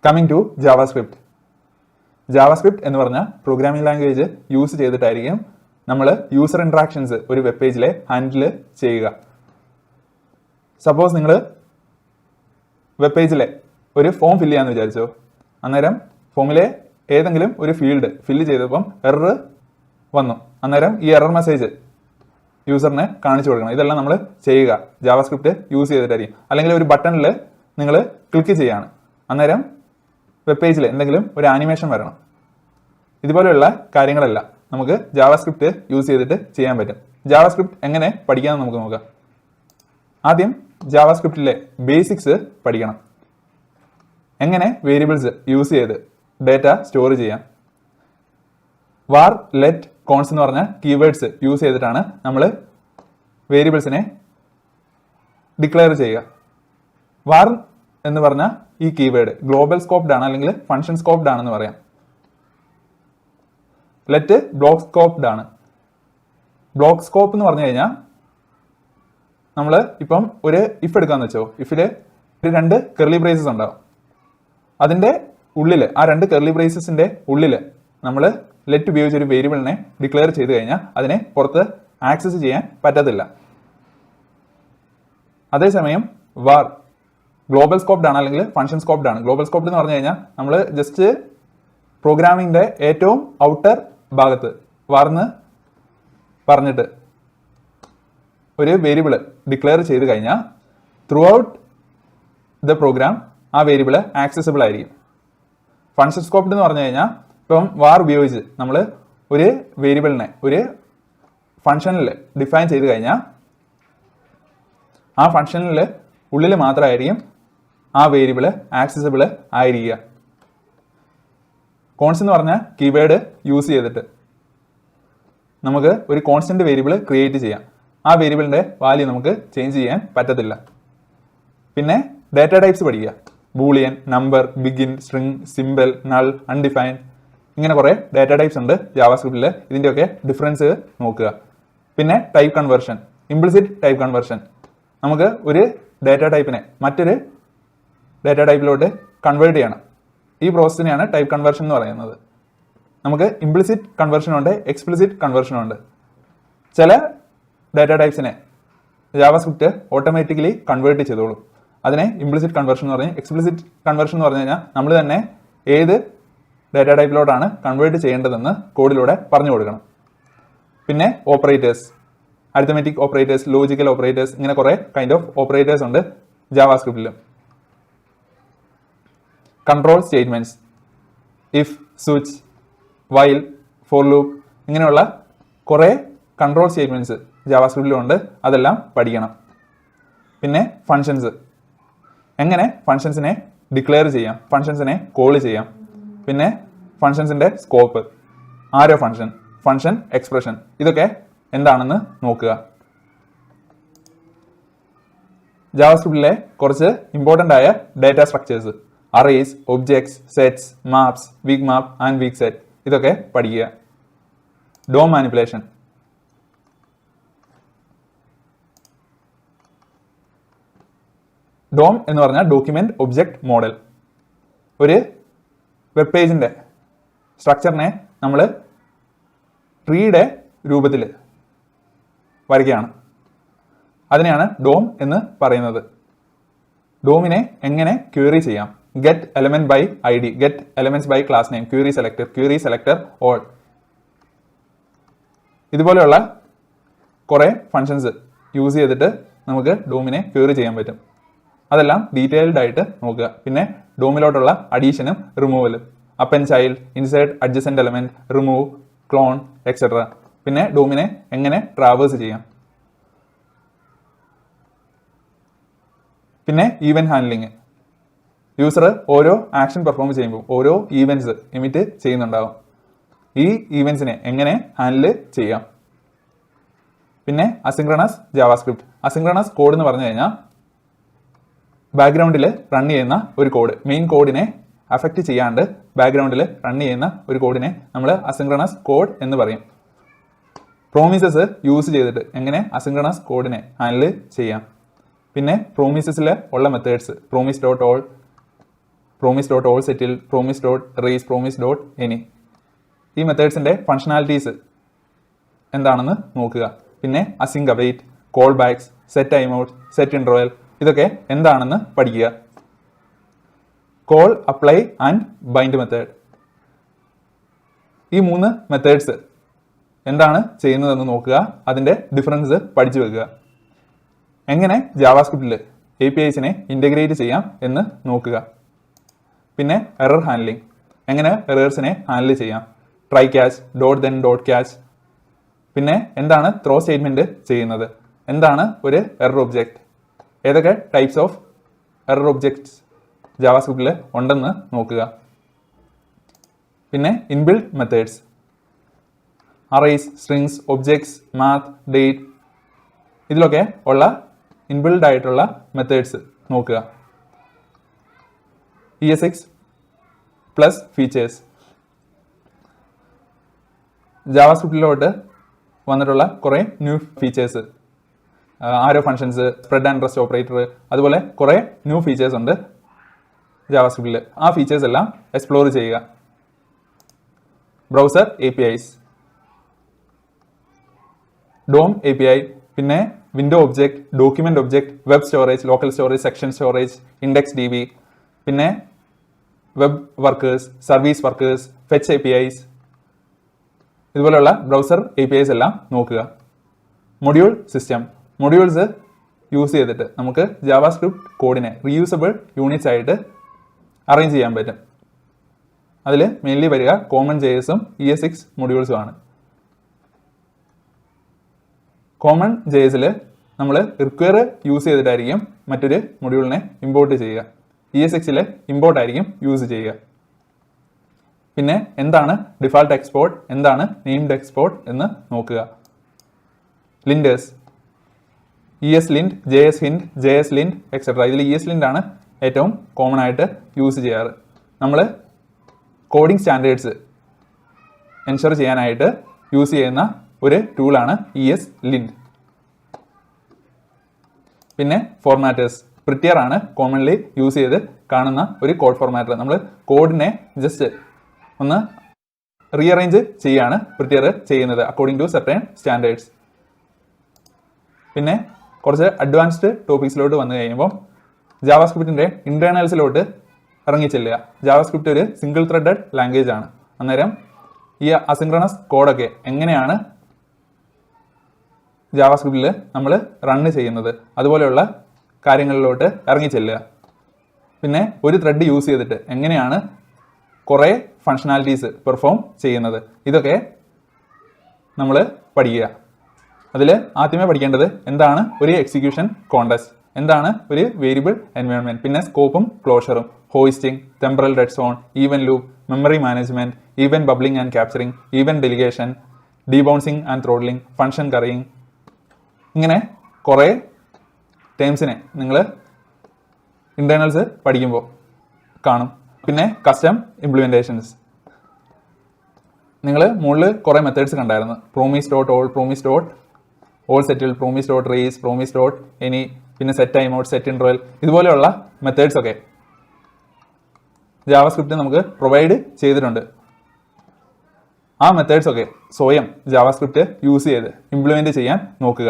Coming to JavaScript. JavaScript എന്ന് പറഞ്ഞ programming language use ചെയ്തിട്ടായിരിക്കും നമ്മൾ യൂസർ ഇൻട്രാക്ഷൻസ് ഒരു വെബ് പേജിലെ ഹാൻഡിൽ ചെയ്യുക. സപ്പോസ് നിങ്ങൾ വെബ് പേജിലെ ഒരു ഫോം ഫില്ല് ചെയ്യാമെന്ന് വിചാരിച്ചോ. അന്നേരം ഫോമിലെ ഏതെങ്കിലും ഒരു ഫീൽഡ് ഫില്ല് ചെയ്തപ്പം എറർ വന്നു. അന്നേരം ഈ എറർ മെസ്സേജ് യൂസറിന് കാണിച്ചു കൊടുക്കണം. ഇതെല്ലാം നമ്മൾ ചെയ്യുക ജാവാസ്ക്രിപ്റ്റ് യൂസ് ചെയ്തിട്ടായിരിക്കും. അല്ലെങ്കിൽ ഒരു ബട്ടണിൽ നിങ്ങൾ ക്ലിക്ക് ചെയ്യാണ്, അന്നേരം വെബ് പേജിൽ എന്തെങ്കിലും ഒരു ആനിമേഷൻ വരണം. ഇതുപോലെയുള്ള കാര്യങ്ങളെല്ലാം നമുക്ക് ജാവാസ്ക്രിപ്റ്റ് യൂസ് ചെയ്തിട്ട് ചെയ്യാൻ പറ്റും. ജാവാസ്ക്രിപ്റ്റ് എങ്ങനെ പഠിക്കാമെന്ന് നമുക്ക് നോക്കാം. ആദ്യം ജാവാസ്ക്രിപ്റ്റിലെ ബേസിക്സ് പഠിക്കണം. എങ്ങനെ വേരിയബിൾസ് യൂസ് ചെയ്ത് ഡേറ്റ സ്റ്റോർ ചെയ്യാം. വാർ, ലെറ്റ്, കോൺസ് എന്ന് പറഞ്ഞ കീവേഡ്സ് യൂസ് ചെയ്തിട്ടാണ് നമ്മൾ വേരിയബിൾസിനെ ഡിക്ലെയർ ചെയ്യുക. വാർ എന്ന് പറഞ്ഞ ഈ കീവേഡ് ഗ്ലോബൽ സ്കോപ്ഡ് ആണ്, അല്ലെങ്കിൽ ഫംഗ്ഷൻ സ്കോപ്ഡ് ആണെന്ന് പറയാം. ലെറ്റ് ബ്ലോക്ക് സ്കോപ്ഡ് ആണ്. ബ്ലോക്ക് സ്കോപ്പ് എന്ന് പറഞ്ഞു കഴിഞ്ഞാൽ നമ്മൾ ഇപ്പം ഒരു ഇഫ് എടുക്കാന്ന് വെച്ചോ. ഇഫില് ഒരു 2 കെർലി ബ്രേസസ് ഉണ്ടാവും. അതിന്റെ ഉള്ളിൽ ആ 2 കെർലി ബ്രേസസിന്റെ ഉള്ളിൽ നമ്മൾ ലെറ്റ് ഉപയോഗിച്ച് ഒരു വേരിയബിളിനെ ഡിക്ലെയർ ചെയ്ത് കഴിഞ്ഞാൽ അതിനെ പുറത്ത് ആക്സസ് ചെയ്യാൻ പറ്റത്തില്ല. അതേസമയം വാർ ഗ്ലോബൽ സ്കോപ്ഡ് ആണ്, അല്ലെങ്കിൽ ഫംഗ്ഷൻ സ്കോപ്ഡ് ആണ്. ഗ്ലോബൽ സ്കോപ്ഡ് എന്ന് പറഞ്ഞു കഴിഞ്ഞാൽ നമ്മൾ ജസ്റ്റ് പ്രോഗ്രാമിന്റെ ഏറ്റവും ഔട്ടർ ഭാഗത്ത് വാർന്ന് പറഞ്ഞിട്ട് ഒരു വേരിയബിൾ ഡിക്ലെയർ ചെയ്ത് കഴിഞ്ഞാൽ ത്രൂ ഔട്ട് ദ പ്രോഗ്രാം ആ വേരിയബിൾ ആക്സസിബിൾ ആയിരിക്കും. ഫംഗ്ഷൻ സ്കോപ്ഡ് എന്ന് പറഞ്ഞു കഴിഞ്ഞാൽ ഇപ്പം വാർ ഉപയോഗിച്ച് നമ്മൾ ഒരു വേരിയബിളിനെ ഒരു ഫംഗ്ഷനിൽ ഡിഫൈൻ ചെയ്ത് കഴിഞ്ഞാൽ ആ ഫംഗ്ഷനിൽ ഉള്ളിൽ മാത്രമായിരിക്കും ആ വേരിയബിൾ ആക്സസിബിൾ ആയിരിക്കുക. കോൺസ് എന്ന് പറഞ്ഞ കീവേഡ് യൂസ് ചെയ്തിട്ട് നമുക്ക് ഒരു കോൺസ്റ്റന്റ് വേരിയബിൾ ക്രിയേറ്റ് ചെയ്യാം. ആ വേരിയബിളിന്റെ വാല്യൂ നമുക്ക് ചേഞ്ച് ചെയ്യാൻ പറ്റത്തില്ല. പിന്നെ ഡാറ്റ ടൈപ്സ് പഠിക്കുക. Boolean, number, begin, string, simple, null, undefined, ഇങ്ങനെ കുറെ ഡാറ്റ ടൈപ്സ് ഉണ്ട് ജാവാസ്ക്രിപ്റ്റിൽ. ഇതിന്റെയൊക്കെ ഡിഫറൻസ് നോക്കുക. പിന്നെ type conversion, implicit type conversion. നമുക്ക് ഒരു ഡാറ്റ ടൈപ്പിനെ മറ്റൊരു ഡാറ്റ ടൈപ്പിലോട്ട് കൺവേർട്ട് ചെയ്യണം. ഈ പ്രോസസ്സിനെയാണ് ടൈപ്പ് കൺവേർഷൻ എന്ന് പറയുന്നത്. നമുക്ക് ഇംപ്ലിസിറ്റ് കൺവേർഷനുണ്ട്, എക്സ്പ്ലിസിറ്റ് കൺവേർഷനുണ്ട്. ചില ഡാറ്റ ടൈപ്സിനെ ജാവാസ്ക്രിപ്റ്റ് ഓട്ടോമാറ്റിക്കലി കൺവേർട്ട് ചെയ്തോളും. അതിനെ ഇംപ്ലിസിറ്റ് കൺവേർഷൻ എന്ന് പറയും. എക്സ്പ്ലിസിറ്റ് കൺവേർഷൻ എന്ന് പറഞ്ഞു കഴിഞ്ഞാൽ നമ്മൾ തന്നെ ഏത് ഡാറ്റ ടൈപ്പിലോട്ടാണ് കൺവേർട്ട് ചെയ്യേണ്ടതെന്ന് കോഡിലൂടെ പറഞ്ഞു കൊടുക്കണം. പിന്നെ operators, arithmetic operators, logical operators, ഇങ്ങനെ കുറെ കൈൻഡ് ഓഫ് ഓപ്പറേറ്റേഴ്സ് ഉണ്ട് ജാവാസ്ക്രിപ്റ്റിലും. Control statements, if, switch, while, for loop, ഇങ്ങനെയുള്ള കുറെ കൺട്രോൾ സ്റ്റേറ്റ്മെന്റ്സ് ജാവാസ്ക്രിപ്റ്റിലുണ്ട്. അതെല്ലാം പഠിക്കണം. പിന്നെ ഫങ്ഷൻസ്, എങ്ങനെ ഫങ്ഷൻസിനെ ഡിക്ലെയർ ചെയ്യാം, ഫങ്ഷൻസിനെ കോൾ ചെയ്യാം. പിന്നെ ഫങ്ഷൻസിന്റെ scope, arrow function, function expression, ഇതൊക്കെ എന്താണെന്ന് നോക്കുക. ജാവാസ്ക്രിപ്റ്റിലെ കുറച്ച് ഇമ്പോർട്ടൻ്റ് ആയ data structures, arrays, objects, sets, maps, weak map and weak set, ഇതൊക്കെ പഠിക്കുക. ഡോം മാനിപ്പുലേഷൻ, ഡോം എന്ന് പറഞ്ഞാൽ ഡോക്യുമെന്റ് ഒബ്ജക്ട് മോഡൽ. ഒരു വെബ് പേജിന്റെ സ്ട്രക്ചറിനെ നമ്മൾ ട്രീയുടെ രൂപത്തിൽ വരയ്ക്കുകയാണ്. അതിനെയാണ് ഡോം എന്ന് പറയുന്നത്. ഡോമിനെ എങ്ങനെ ക്വയറി ചെയ്യാം? Get element by I D, get elements by class name, query selector all, ഇതുപോലെയുള്ള കുറെ ഫങ്ഷൻസ് യൂസ് ചെയ്തിട്ട് നമുക്ക് ഡോമിനെ ക്വയറി ചെയ്യാൻ പറ്റും. അതെല്ലാം ഡീറ്റെയിൽഡ് ആയിട്ട് നോക്കുക. പിന്നെ ഡോമിലോട്ടുള്ള അഡീഷനും റിമൂവലും, append child, insert adjacent element, remove, clone, etcetera. പിന്നെ ഡോമിനെ എങ്ങനെ ട്രാവേഴ്സ് ചെയ്യാം. പിന്നെ ഈവന്റ് ഹാൻഡ്ലിങ്, യൂസർ ഓരോ ആക്ഷൻ പെർഫോം ചെയ്യുമ്പോൾ ഓരോ ഈവന്റ്സ് എമിറ്റ് ചെയ്യുന്നുണ്ടാവും. ഈ ഈവന്റ്സിനെ എങ്ങനെ ഹാൻഡിൽ ചെയ്യാം. പിന്നെ അസിൻക്രണസ് ജാവാസ്ക്രിപ്റ്റ്, അസിൻക്രണസ് കോഡ് എന്ന് പറഞ്ഞു കഴിഞ്ഞാൽ ബാക്ക്ഗ്രൗണ്ടിൽ റൺ ചെയ്യുന്ന ഒരു കോഡ്, മെയിൻ കോഡിനെ അഫക്റ്റ് ചെയ്യാണ്ട് ബാക്ക്ഗ്രൗണ്ടിൽ റൺ ചെയ്യുന്ന ഒരു കോഡിനെ നമ്മൾ അസിൻക്രണസ് കോഡ് എന്ന് പറയും. പ്രോമിസസ് യൂസ് ചെയ്തിട്ട് എങ്ങനെ അസിൻക്രണസ് കോഡിനെ ഹാൻഡിൽ ചെയ്യാം. പിന്നെ പ്രോമിസസിൽ ഉള്ള methods, promise dot all, promise dot all settled, promise dot race, promise dot any. ഈ മെത്തേഡ്സിൻ്റെ ഫങ്ഷണാലിറ്റീസ് എന്താണെന്ന് നോക്കുക. പിന്നെ async await, callbacks, set time out, set interval, ഇതൊക്കെ എന്താണെന്ന് പഠിക്കുക. Call, apply and bind method. ഈ 3 മെത്തേഡ്സ് എന്താണ് ചെയ്യുന്നതെന്ന് നോക്കുക. അതിൻ്റെ ഡിഫറൻസ് പഠിച്ചു വെക്കുക. എങ്ങനെ ജാവാസ്ക്രിപ്റ്റിൽ APIസിനെ ഇൻ്റഗ്രേറ്റ് ചെയ്യാം എന്ന് നോക്കുക. പിന്നെ എറർ ഹാൻഡ്ലിംഗ്, എങ്ങനെ എറേഴ്സിനെ ഹാൻഡിൽ ചെയ്യാം. Try catch, dot then dot catch. പിന്നെ എന്താണ് ത്രോ സ്റ്റേറ്റ്മെൻറ്റ് ചെയ്യുന്നത്, എന്താണ് ഒരു എറർ ഒബ്ജക്റ്റ്, ഏതൊക്കെ ടൈപ്സ് ഓഫ് എറർ ഒബ്ജക്ട്സ് ജാവാസ്ക്രിപ്റ്റിൽ ഉണ്ടെന്ന് നോക്കുക. പിന്നെ inbuilt methods, arrays, strings, objects, math, date, ഇതിലൊക്കെ ഉള്ള ഇൻബിൽഡ് ആയിട്ടുള്ള മെത്തേഡ്സ് നോക്കുക. ES6 plus features. ജാവാസ്ക്രിപ്റ്റിലോട്ട് വന്നിട്ടുള്ള കുറേ new features, arrow functions, spread and rest operator, അതുപോലെ കുറേ ന്യൂ ഫീച്ചേഴ്സ് ഉണ്ട് ജാവാസ്ക്രിപ്റ്റിൽ. ആ ഫീച്ചേഴ്സ് എല്ലാം എക്സ്പ്ലോർ ചെയ്യുക. ബ്രൗസർ APIs, DOM API, പിന്നെ window object, document object, web storage, local storage, section storage, index DB, പിന്നെ web workers, service workers, fetch APIs, ഇതുപോലെയുള്ള browser APIs എല്ലാം നോക്കുക. മൊഡ്യൂൾ സിസ്റ്റം, മൊഡ്യൂൾസ് യൂസ് ചെയ്തിട്ട് നമുക്ക് ജാവാസ്ക്രിപ്റ്റ് കോഡിനെ റീയൂസബിൾ യൂണിറ്റ്സ് ആയിട്ട് arrange ചെയ്യാൻ പറ്റും. അതിൽ മെയിൻലി വരിക കോമൺ JSഉം ES6 മൊഡ്യൂൾസും ആണ്. കോമൺ JSൽ നമ്മൾ റിക്വയർ യൂസ് ചെയ്തിട്ടായിരിക്കും മറ്റൊരു മൊഡ്യൂളിനെ ഇമ്പോർട്ട് ചെയ്യുക. ES6ൽ ഇമ്പോർട്ട് ആയിരിക്കും യൂസ് ചെയ്യുക. പിന്നെ എന്താണ് ഡിഫാൾട്ട് എക്സ്പോർട്ട്, എന്താണ് നെയിംഡ് എക്സ്പോർട്ട് എന്ന് നോക്കുക. ലിൻഡേഴ്സ്, ESLint, JSHint, JSLint, എക്സെട്ര. ഇതിൽ ESLint ആണ് ഏറ്റവും കോമൺ ആയിട്ട് യൂസ് ചെയ്യാറ്. നമ്മൾ കോഡിംഗ് സ്റ്റാൻഡേർഡ്സ് എൻഷുർ ചെയ്യാനായിട്ട് യൂസ് ചെയ്യുന്ന ഒരു ടൂളാണ് ESLint. പിന്നെ ഫോർമാറ്റേഴ്സ്, പ്രിറ്റിയർ ആണ് കോമൺലി യൂസ് ചെയ്ത് കാണുന്ന ഒരു കോഡ് ഫോർമാറ്റർ. നമ്മൾ കോഡിനെ ജസ്റ്റ് ഒന്ന് റീഅറേഞ്ച് ചെയ്യാണ് പ്രിറ്റിയർ ചെയ്യുന്നത് അക്കോർഡിംഗ് ടു സർട്ടൻ സ്റ്റാൻഡേർഡ്സ്. പിന്നെ കുറച്ച് അഡ്വാൻസ്ഡ് ടോപ്പിക്സിലോട്ട് വന്നു കഴിയുമ്പോൾ ജാവാസ്ക്രിപ്റ്റിൻ്റെ ഇൻറ്റേർണൽസിലോട്ട് ഇറങ്ങിച്ചെല്ലുക. ജാവാസ്ക്രിപ്റ്റ് ഒരു സിംഗിൾ ത്രെഡഡ് ലാംഗ്വേജ് ആണ്. അന്നേരം ഈ അസിൻക്രണസ് കോഡൊക്കെ എങ്ങനെയാണ് ജാവാസ്ക്രിപ്റ്റിൽ നമ്മൾ റണ്ണ് ചെയ്യുന്നത്, അതുപോലെയുള്ള കാര്യങ്ങളിലോട്ട് ഇറങ്ങിച്ചെല്ലുക. പിന്നെ ഒരു ത്രെഡ് യൂസ് ചെയ്തിട്ട് എങ്ങനെയാണ് കുറേ ഫങ്ഷണാലിറ്റീസ് പെർഫോം ചെയ്യുന്നത്, ഇതൊക്കെ നമ്മൾ പഠിക്കുക. അതിൽ ആദ്യമേ പഠിക്കേണ്ടത് എന്താണ് ഒരു എക്സിക്യൂഷൻ കോണ്ടെക്സ്റ്റ്, എന്താണ് ഒരു വേരിയബിൾ എൻവയോൺമെന്റ്, പിന്നെ സ്കോപ്പും ക്ലോഷറും, hoisting, temporal dead zone, event loop, memory management, event bubbling and capturing, event delegation, debouncing and throttling, function currying. ഇങ്ങനെ കുറേ ടേംസിനെ നിങ്ങൾ ഇന്റേണൽസ് പഠിക്കുമ്പോൾ കാണും. പിന്നെ കസ്റ്റം ഇംപ്ലിമെന്റേഷൻസ്, നിങ്ങൾ മുകളിൽ കുറേ മെത്തേഡ്സ് കണ്ടായിരുന്നു. Promise dot all, promise dot all settled, promise dot race, promise dot any, പിന്നെ set time out, set interval, ഇതുപോലെയുള്ള മെത്തേഡ്സ് ഒക്കെ ജാവാസ്ക്രിപ്റ്റ് നമുക്ക് പ്രൊവൈഡ് ചെയ്തിട്ടുണ്ട്. ആ മെത്തേഡ്സ് ഒക്കെ സ്വയം ജാവാസ്ക്രിപ്റ്റ് യൂസ് ചെയ്ത് ഇംപ്ലിമെന്റ് ചെയ്യാൻ നോക്കുക.